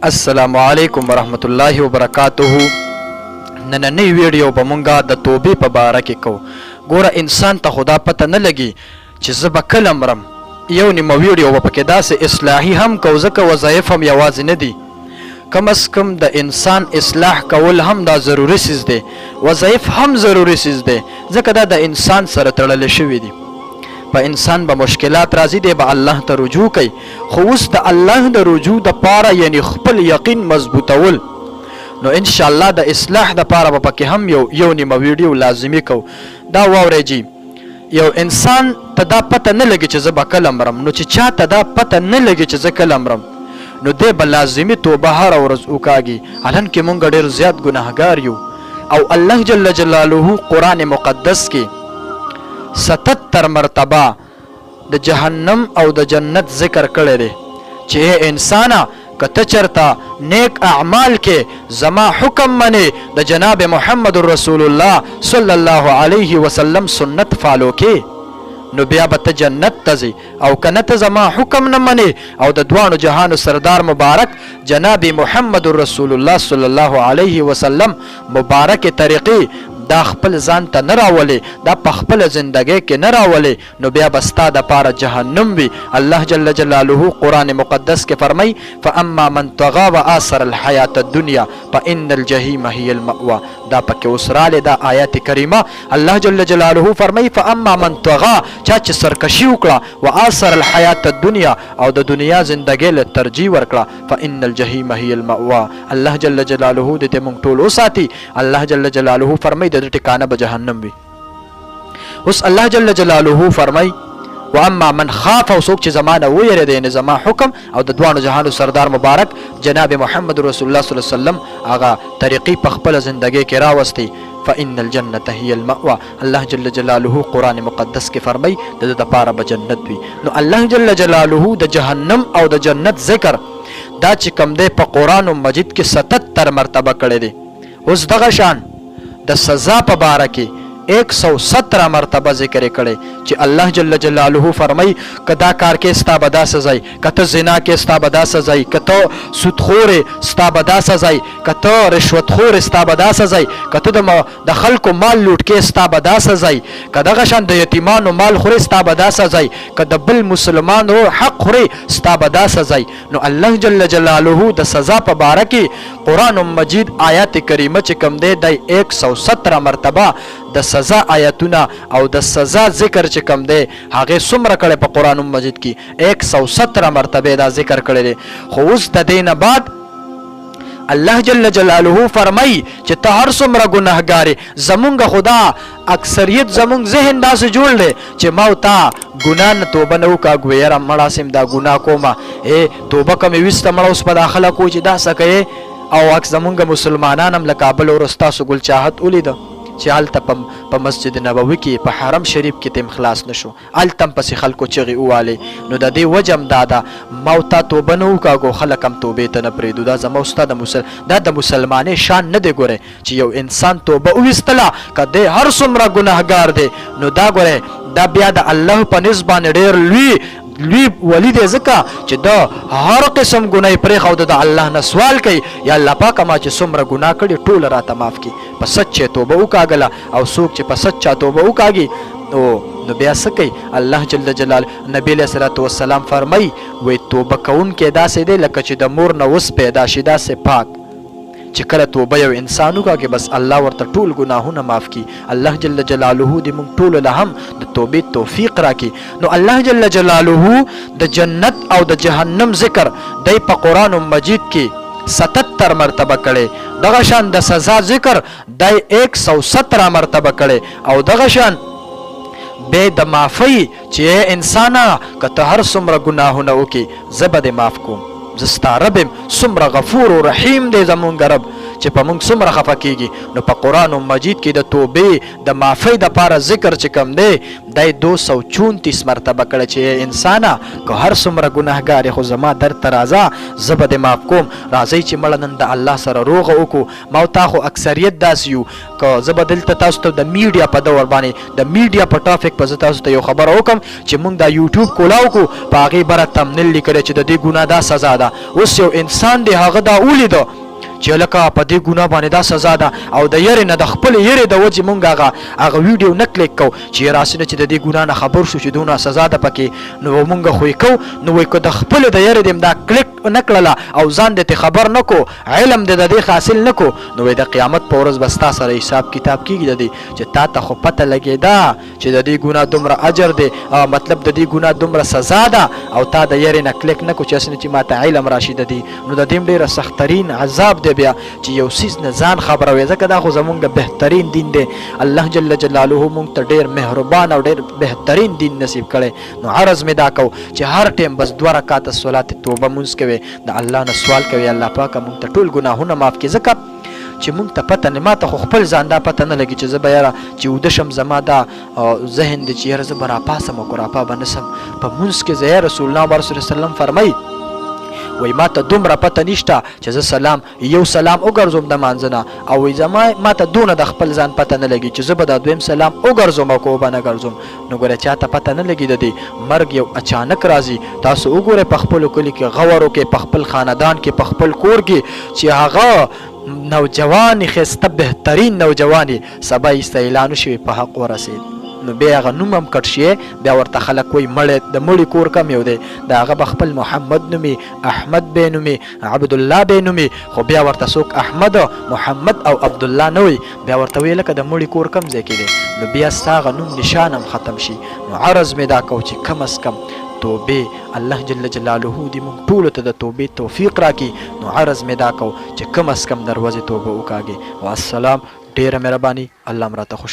السلام علیکم ورحمت الله وبرکاته. نننی ویډیو به مونږه د توبې په باره کې کوو. ګوره انسان ته خدا پته نه لګي چې زه به کله مرم. یو نیمه ویډیو به پکې داسې اصلاحي هم کوو ځکه وظایف هم یوازې نه دي. کم از کم د انسان اصلاح کول هم دا ضروري څیز دی، وظایف هم ضروري څیز دی ځکه دا د انسان سره تړلی شوي دي. په انسان به مشکلات راځي، دی به الله ته رجوع کوي، خو اوس د الله د رجوع دپاره یعنی خپل یقین مضبوطول، نو انشاءالله د اصلاح دپاره به پکې هم یو نیمه ویډیو لازمي کوو. دا واورئ جي، یو انسان ته دا پته نه لګي چې زه به کله مرم، نو چې چا ته دا پته نه لګي چې زه کله مرم، نو دی به لازمي توبه هره ورځ وکاږي. حالان کې مونږ ډېر زیات ګناهګار یو او الله جل جلاله قرآن مقدس کې 77 مرتبه د جهنم او د جنت ذکر کړی دی چې انسانا که ته چرته نیک اعمال کې زما حکم منی د جناب محمد رسول الله صلی الله علیه وسلم سنت فالو کې، نو بیا به ته جنت ته ځې. او که نه ته زما حکم نه منې او د دوانو جهانو سردار مبارک جناب محمد رسول الله صلی الله علیه وسلم مبارک طریقې دا خپل ځان ته نه راولې، دا په خپله زندګۍ کې نه راولې، نو بیا به ستا دپاره جهنم وي. الله جل جلاله قرآن مقدس کې فرمایي فاما من طغى وآثر الحیات الدنیا فان الجحیم هی المأوى. دا پکې اوس رالی دا آیات کریمه. الله جل جلاله فرمایي فاما من طغى، چا چې سرکشي وکړه، وآثر الحیات الدنیا او د دنیا زندګۍ له ترجیح ورکړه، فان الجحیم هی المأوى. الله جل جلاله دې ته موږ ټول وساتي. الله جل جلاله فرمایي د ټکانه به جهنم وي. اوس الله جل جلاله فرمای واما من خاف، او څوک چې زمانه ویره دی زما حکم او د دوانو جهانو سردار مبارک جناب محمد رسول الله صلی الله علیه وسلم هغه طریقې په خپل زندګۍ کې راوستي، فإن الجنة هي المأوى. الله جل جلاله قرآن مقدس کې فرمای د دې لپاره به جنت وي. نو الله جل جلاله د جهنم او د جنت ذکر دا چې کوم دی په قرآن مجید کې 77 مرتبه کړی دی. اوس دغه شان د سزا په باره کې 117 مرتبه ذکر کړي چې الله جل جلاله فرمای کدا کار کې ستا بدا سزای، کته زنا کې ستا بدا سزای، کته سودخور ستا بدا سزای، کته رشوت خور ستا بدا سزای، کته د خلکو مال لوټ کې ستا بدا سزای، کدا غشان د یتیمانو مال خوري ستا بدا سزای، کده بل مسلمانو حق خوري ستا بدا سزای. نو الله جل جلاله د سزا په باره کې قرآن مجید آیات کریمه چې کوم دی د 117 مرتبه د سزا آیاتونه او د سزا ذکر چې کوم دی هغه څومره کړي په قرآن مجید کې 117 مرتبه دا ذکر کړي دي. خو اوس د دې نه بعد الله جل جلاله فرمای چې ته هر څومره ګناهګار زمونږ خدا اکثریت زمونږ ذهن داسې جوړ دی چې ما او تا ګناه نه توبه نه وکړو یاره مړه سم دا ګناه کومه توبه کومې ویسته مړه اوس په داخله کو چې دا څه کوې. او اکثر زمونږ مسلمانان هم له کابل او ستاسو ګل چاهت ولیده چې هلته په مسجد نبوي کې په حرم شریف کې تم خلاص نشو، هلته هم پسې خلکو چغې ووالې. نو د دې وجه هم دا ده ما او تا توبه نه وکاږو خلک هم توبې ته نه پرېږدو. دا زما ستا دا د مسلمانۍ شان نه دی. ګورئ چې یو انسان توبه وویستله که دی هر څومره ګناهګار دی نو دا ګورئ دا بیا د الله په نسبت باندې ډېر لوی ولی دی ځکه چې دا هر قسم ګناه پرېښود د الله نه سوال کوي یا الله پاکه ما چې څومره ګناه کړي ټوله راته معاف کړي. په سچې توبه وکاږله او څوک چې په سچا توبه وکاږي نو بیا څه کوي الله جل جلاله نبی علیه الصلاة والسلام فرمایي وایي توبه کوونکی داسې دی لکه چې د مور نه اوس پیدا شي داسې پاک چې کله توبه یو انسان وکړي بس الله ورته ټول ګناهونه معاف کړي. الله جل جلاله دې موږ ټولو له هم د توبې توفیق راکړي. نو الله جل جلاله د جنت او د جهنم ذکر دی په قرآن مجید کې 77 مرتبه کړي. دغه شان د سزا ذکر دی 117 مرتبه کړي. او دغه شان به د معافی چې انسانا که ته هر څومره ګناهونه وکړي زه به دې معاف کوم، زه ستا رب یم. څومره غفور و رحیم دی زمونږ رب چې په موږ څومره خفه کیږي نو په قرآن مجید کې د توبې د معافۍ دپاره ذکر چې کوم دی دی 234 مرتبه کړی چې انسانه که هر څومره ګناهګار خو زما در ته راځه زه به دې معاف کوم راځئ چې مړه نن د الله سره روغه وکړو ما او تا خو اکثریت داسې یو که زه به دلته تاسو ته د میډیا په دور باندې د میډیا په ټاپک په زه تاسو ته یو خبره وکړم چې موږ دا یوټیوب کولاو کړو په هغې بره تمنیل لیکلی چې د دې ګناه دا سزا ده اوس یو انسان دی هغه دا ولیده چې لکه په دې ګناه باندې دا سزا ده او د یرې نه د خپلې یرې د وجې مونږ هغه ویډیو نه کلیک کوو چې راسې نه چې د دې ګناه نه خبر شو چې دونه سزا ده پکې نو مونږ خو یې کوو نو وایي که د خپلې د یرې دې دا کلیک نه کړله او ځان دې خبر نه کو علم دې د دې حاصل نه کو نو وایي د قیامت په ورځ به ستا سره حساب کتاب کېږي د دې چې تا ته خو پته لګېده چې د دې ګناه دومره اجر دی مطلب د دې ګناه دومره سزا ده او تا د یرې نه کلیک نه کو چې هسې نه چې ما ته علم راشي د دې نو د دې هم ډېره سختترین عذاب دی بیا چې یو څیز نه ځان خبروي ځکه دا خو زمونږ بهترین دین دی الله جل جلاله مونږ ته ډېر مهربان او ډېر بهترین دین نصیب کړی نو عرض مې دا کو چې هر ټیم بس 2 رکعاته صلات توبه مونځ کوي د الله نه سوال کوي الله پاکه مونږ ته ټول ګناهونه معاف کړي ځکه چې مونږ ته پته نه ما ته خو خپل ځان دا پته نه لګي چې زه به یاره چې وده شم زما دا ذهن دی چې یاره زه به راپاسم او که راپا به نه سم په مونځ کې زه یا رسول الله صلی الله علیه وسلم فرمایي وای ما ته دومره پته نشته چې زه یو سلام وګرځوم د مانځه نه او وای ما ته دونه د خپل ځان پته نه لګي چې زه به دا دویم سلام وګرځوم او که به نه ګرځوم نو ګوره چا ته پته نه لګي د دې مرګ یو اچانک راځي تاسو وګورئ په خپلو کلي کې غور وکړئ په خپل خاندان کې په خپل کور کې چې هغه نوجوان ښایسته بهترین نوجوان سبا یې اعلان وشوي په حق ورسېد نو بیا هغه نوم هم کټ شي بیا ورته خلک وایي مړی د مړي کور کم یو دی د هغه به خپل محمد نومي احمد بی نومي عبدالله بی نومي خو بیا ورته څوک احمد محمد او عبدالله نه وایي بیا ورته وایي لکه د مړي کور کم ځای کې دی نو بیا ستا هغه نوم نشان هم ختم شي نو عرض مې دا کوو چې کم از کم توبې الله جل جلاله دې موږ ټولو ته د توبې توفیق راکړي نو عرض مې دا کوو چې کم از کم دروازې توبه وکاږي والسلام ډېره مهرباني الله هم راته خوش